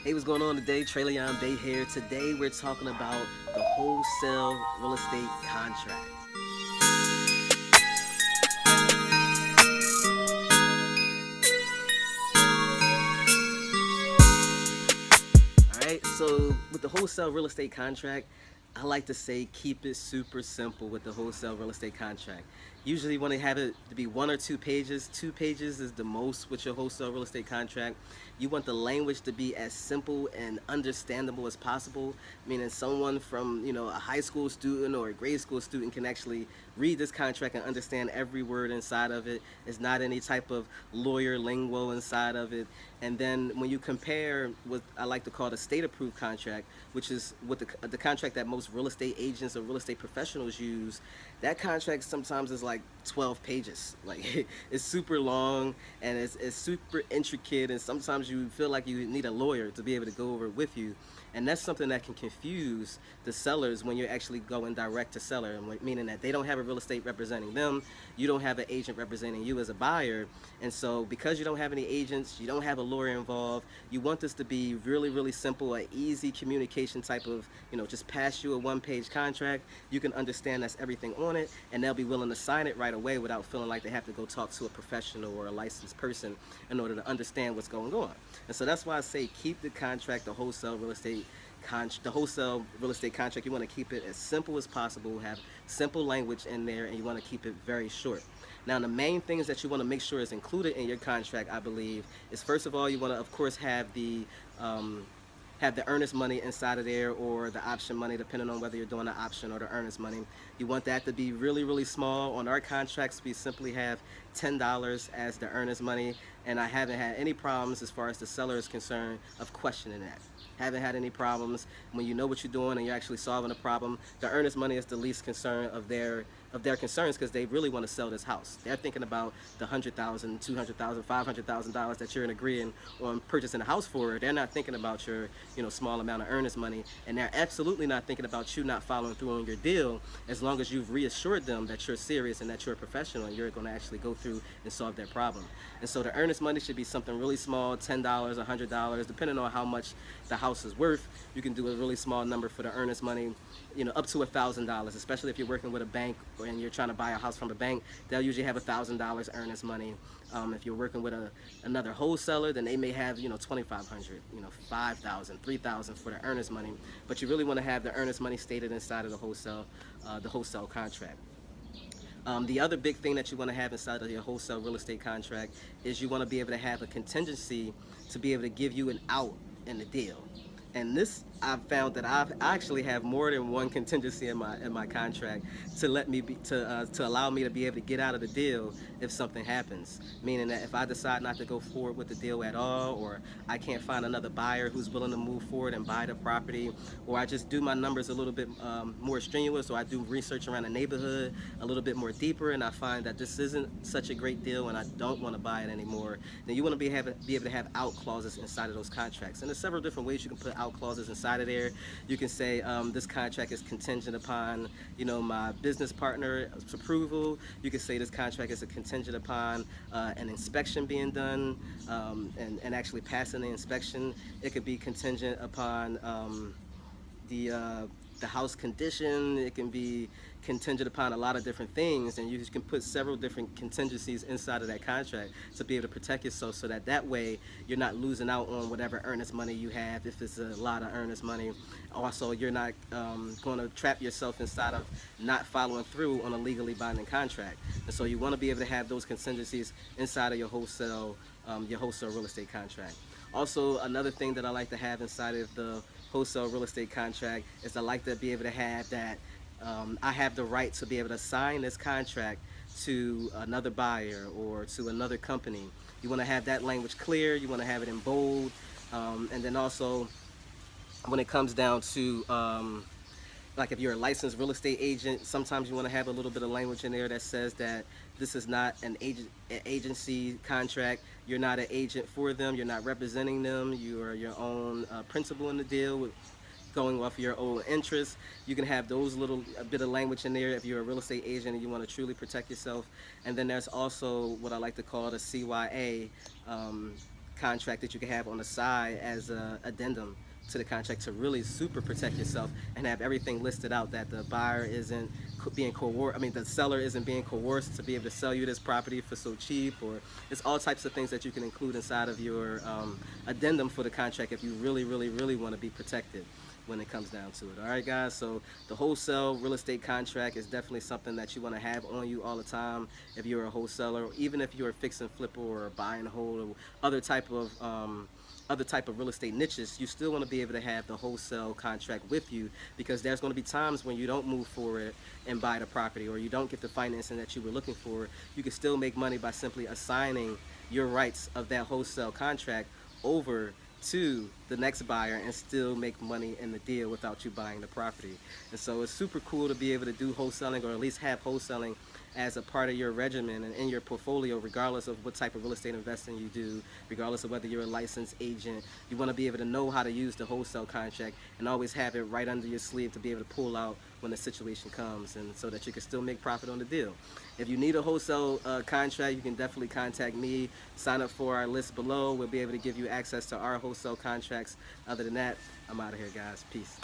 Hey, what's going on today? Tre'Leon Bay here. Today we're talking about the wholesale real estate contract. Alright, so with the wholesale real estate contract, I like to say keep it super simple with the wholesale real estate contract. Usually you want to have it to be 1 or 2 pages. 2 pages is the most with your wholesale real estate contract. You want the language to be as simple and understandable as possible, meaning someone from a high school student or a grade school student can actually read this contract and understand every word inside of it. It's not any type of lawyer lingo inside of it. And then when you compare what I like to call the state approved contract, which is what the contract that most real estate agents or real estate professionals use, that contract sometimes is like 12 pages. Like it's super long and it's super intricate, and sometimes you feel like you need a lawyer to be able to go over it with you. And that's something that can confuse the sellers when you're actually going direct to seller, meaning that they don't have a real estate representing them, you don't have an agent representing you as a buyer. And so because you don't have any agents, you don't have a lawyer involved, you want this to be really, really simple, an easy communication type of, just pass you a one-page contract. You can understand that's everything on it, and they'll be willing to sign it right away without feeling like they have to go talk to a professional or a licensed person in order to understand what's going on. And so that's why I say keep the contract, the wholesale real estate contract. You want to keep it as simple as possible, have simple language in there, and you want to keep it very short. Now, the main things that you want to make sure is included in your contract, I believe, is first of all, you want to, of course, have the earnest money inside of there, or the option money, depending on whether you're doing the option or the earnest money. You want that to be really, really small. On our contracts, we simply have $10 as the earnest money, and I haven't had any problems as far as the seller is concerned of questioning that. Haven't had any problems. When you know what you're doing and you're actually solving a problem, the earnest money is the least concern of their concerns, because they really want to sell this house. They're thinking about the $100,000, $200,000, $500,000 that you're agreeing on purchasing a house for. They're not thinking about your small amount of earnest money, and they're absolutely not thinking about you not following through on your deal, as long as you've reassured them that you're serious and that you're a professional and you're going to actually go through and solve their problem. And so the earnest money should be something really small, $10, $100, depending on how much the house is worth. You can do a really small number for the earnest money, up to $1,000, especially if you're working with a bank and you're trying to buy a house from a bank. They'll usually have $1,000 earnest money. If you're working with another wholesaler, then they may have 2,500, 5,000, 3,000 for the earnest money. But you really want to have the earnest money stated inside of the wholesale contract. The other big thing that you want to have inside of your wholesale real estate contract is you want to be able to have a contingency to be able to give you an out in the deal. And this, I've found that I actually have more than one contingency in my contract to let me to allow me to be able to get out of the deal if something happens. Meaning that if I decide not to go forward with the deal at all, or I can't find another buyer who's willing to move forward and buy the property, or I just do my numbers a little bit more strenuous, or I do research around the neighborhood a little bit more deeper, and I find that this isn't such a great deal and I don't want to buy it anymore, then you want to be able to have out clauses inside of those contracts. And there's several different ways you can put out clauses inside of there. You can say this contract is contingent upon my business partner's approval. You can say this contract is a contingent upon an inspection being done, and actually passing the inspection. It could be contingent upon the house condition. It can be contingent upon a lot of different things, and you can put several different contingencies inside of that contract to be able to protect yourself, so that way you're not losing out on whatever earnest money you have, if it's a lot of earnest money. Also, you're not going to trap yourself inside of not following through on a legally binding contract. And so you want to be able to have those contingencies inside of your wholesale real estate contract. Also, another thing that I like to have inside of the wholesale real estate contract is I like to be able to have that I have the right to be able to sign this contract to another buyer or to another company. You want to have that language clear. You want to have it in bold. And then also, when it comes down to like if you're a licensed real estate agent, sometimes you want to have a little bit of language in there that says that this is not an agency contract. You're not an agent for them. You're not representing them. You are your own principal in the deal, going off your own interests. You can have those a bit of language in there if you're a real estate agent and you want to truly protect yourself. And then there's also what I like to call the CYA contract that you can have on the side as a addendum to the contract to really super protect yourself and have everything listed out that the buyer isn't being coerced. I mean, the seller isn't being coerced to be able to sell you this property for so cheap, or it's all types of things that you can include inside of your addendum for the contract if you really, really, really want to be protected when it comes down to it. All right, guys. So the wholesale real estate contract is definitely something that you want to have on you all the time if you're a wholesaler, or even if you're a fix and flipper or a buy and hold or other type of real estate niches. You still want to be able to have the wholesale contract with you, because there's going to be times when you don't move forward and buy the property, or you don't get the financing that you were looking for. You can still make money by simply assigning your rights of that wholesale contract over to the next buyer and still make money in the deal without you buying the property. And so it's super cool to be able to do wholesaling, or at least have wholesaling as a part of your regimen and in your portfolio, regardless of what type of real estate investing you do, regardless of whether you're a licensed agent. You want to be able to know how to use the wholesale contract and always have it right under your sleeve to be able to pull out when the situation comes, and so that you can still make profit on the deal. If you need a wholesale contract, you can definitely contact me. Sign up for our list below. We'll be able to give you access to our wholesale contracts. Other than that, I'm out of here, guys. Peace.